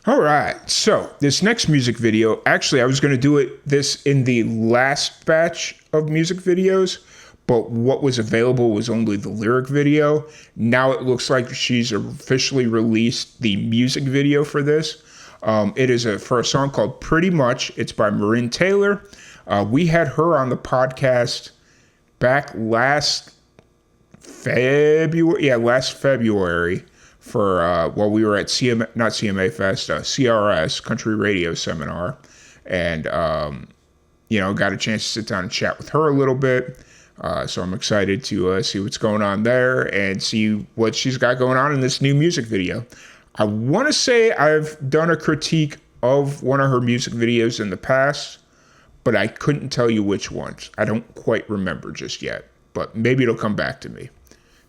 All right, so this next music video, actually I was going to do this in the last batch of music videos, but what was available was only the lyric video. Now it looks like she's officially released the music video for this. It is for a song called Pretty Much. It's by Marynn Taylor. We had her on the podcast back last February for while we were at CMA Fest, CRS, Country Radio Seminar, and got a chance to sit down and chat with her a little bit. So I'm excited to see what's going on there and see what she's got going on in this new music video. I want to say I've done a critique of one of her music videos in the past, but I couldn't tell you which ones. I don't quite remember just yet, but maybe it'll come back to me.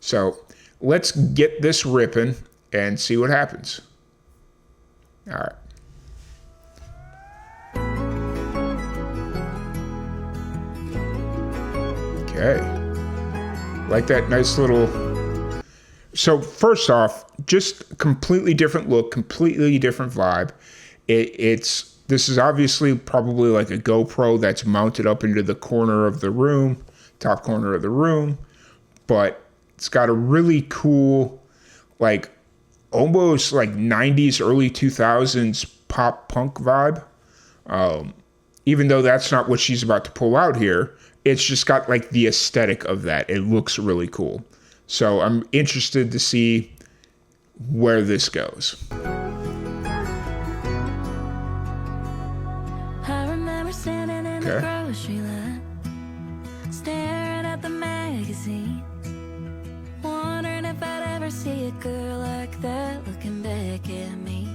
So let's get this ripping and see what happens. All right. Okay. Like that nice little... So first off, just completely different look, completely different vibe. This is obviously probably like a GoPro that's mounted up into the corner of the room, top corner of the room, but it's got a really cool, like almost like 90s, early 2000s pop punk vibe. Even though that's not what she's about to pull out here, it's just got like the aesthetic of that. It looks really cool. So I'm interested to see where this goes. I remember standing in the grocery line, staring at the magazine, wondering if I'd ever see a girl like that looking back at me.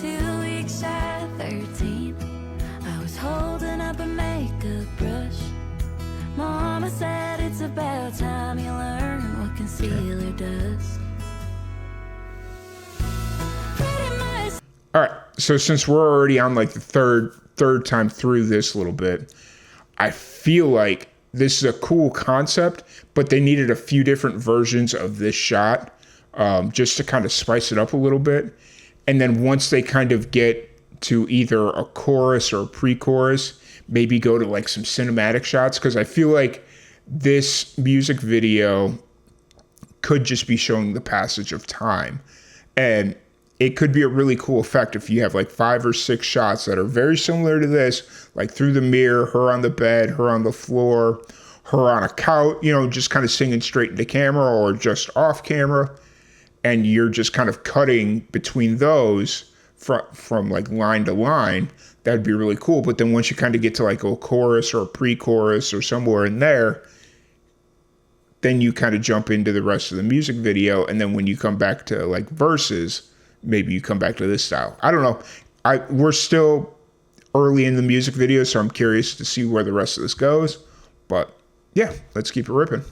2 weeks shy of 13, I was holding up a makeup brush. Mama said it's about time you learn what concealer does. All right, so since we're already on like the third time through this little bit, I feel like this is a cool concept, but they needed a few different versions of this shot just to kind of spice it up a little bit. And then once they kind of get to either a chorus or a pre-chorus, maybe go to like some cinematic shots, because I feel like this music video could just be showing the passage of time. And it could be a really cool effect if you have like 5 or 6 shots that are very similar to this, like through the mirror, her on the bed, her on the floor, her on a couch, just kind of singing straight into camera or just off camera. And you're just kind of cutting between those from like line to line. That'd be really cool. But then once you kind of get to like a chorus or a pre-chorus or somewhere in there, then you kind of jump into the rest of the music video. And then when you come back to like verses, maybe you come back to this style. I don't know. We're still early in the music video, so I'm curious to see where the rest of this goes. But yeah, let's keep it ripping.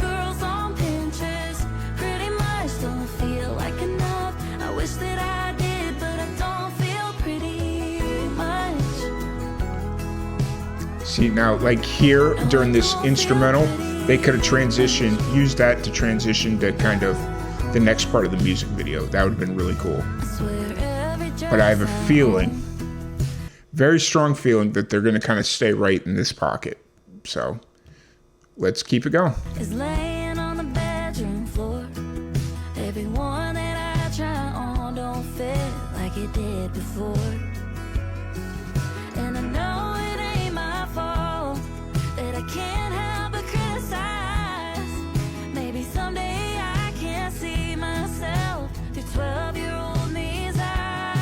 Girls on Pinterest, pretty much don't feel like enough. I wish that I did, but I don't feel pretty much. See, now like here during this instrumental, they could have used that to transition to kind of the next part of the music video. That would have been really cool. But I have a feeling, very strong feeling, that they're going to kind of stay right in this pocket. So let's keep it going. Is laying on the bedroom floor. Everyone that I try on don't fit like it did before. And I know it ain't my fault that I can't help but criticize. Maybe someday I can't see myself through 12-year-old me's eyes.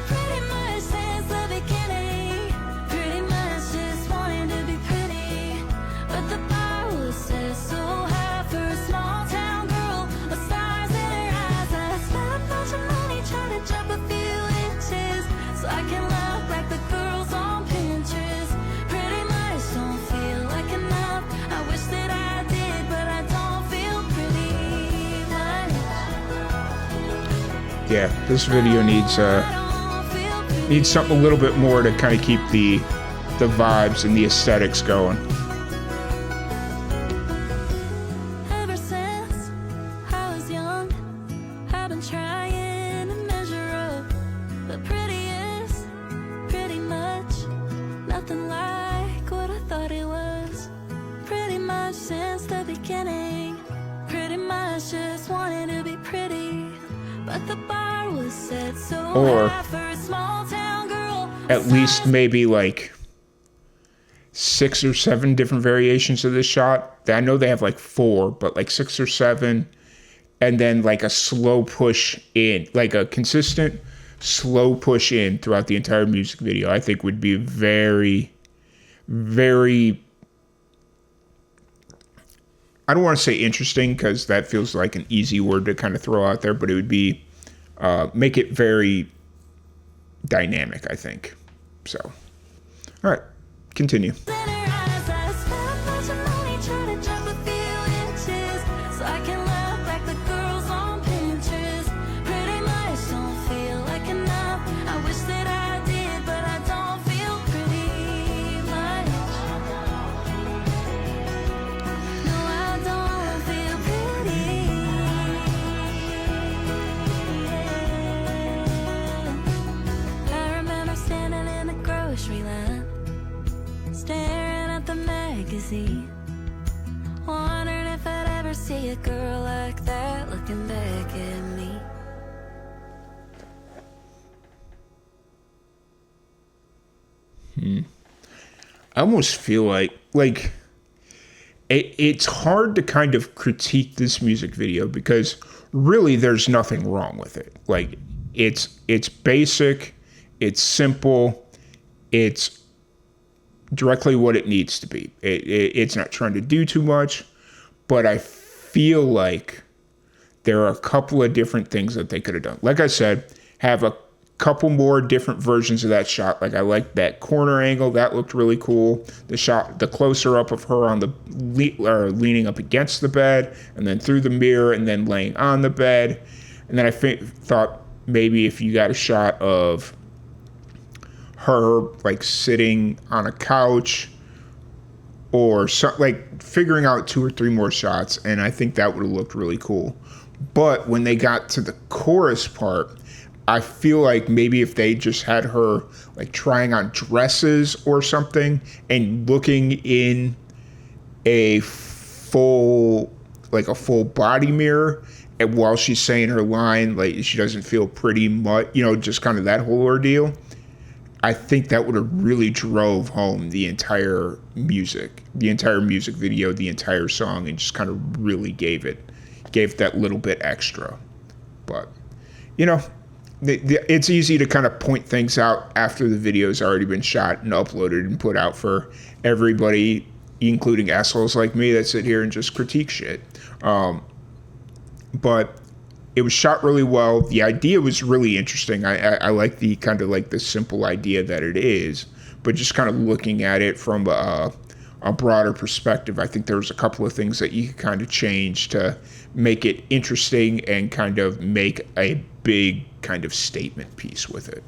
Pretty much since the beginning, pretty much just wanting to be pretty. But the bar was set so high for a small town girl with stars in her eyes. I spent a bunch of money trying to jump a few Yeah, this video needs something a little bit more to kind of keep the vibes and the aesthetics going. Ever since I was young, I've been trying to measure up. But pretty is pretty much nothing like what I thought it was. Pretty much since the beginning, pretty much just wanted to be pretty. But the bar was set so high for a small town girl. At least maybe like 6 or 7 different variations of this shot. I know they have like 4, but like 6 or 7, and then like a slow push in, like a consistent slow push in throughout the entire music video, I think would be very, very, I don't want to say interesting because that feels like an easy word to kind of throw out there, but it would be, make it very dynamic, I think. So, all right, continue. Staring at the magazine, wondering if I'd ever see a girl like that looking back at me. I almost feel like it's hard to kind of critique this music video because really there's nothing wrong with it. Like it's basic, it's simple, it's directly what it needs to be. It's not trying to do too much, but I feel like there are a couple of different things that they could have done. Like I said, have a couple more different versions of that shot. Like I like that corner angle, that looked really cool. The shot, the closer up of her on the leaning up against the bed, and then through the mirror, and then laying on the bed. And then I thought maybe if you got a shot of her like sitting on a couch or so, like figuring out 2 or 3 more shots, and I think that would have looked really cool. But when they got to the chorus part, I feel like maybe if they just had her like trying on dresses or something and looking in a full body mirror, and while she's saying her line, like she doesn't feel pretty much, just kind of that whole ordeal, I think that would have really drove home the entire music video, the entire song, and just kind of really gave that little bit extra. But, it's easy to kind of point things out after the video's already been shot and uploaded and put out for everybody, including assholes like me that sit here and just critique shit. But it was shot really well. The idea was really interesting. I like the kind of like the simple idea that it is, but just kind of looking at it from a broader perspective, I think there's a couple of things that you could kind of change to make it interesting and kind of make a big kind of statement piece with it.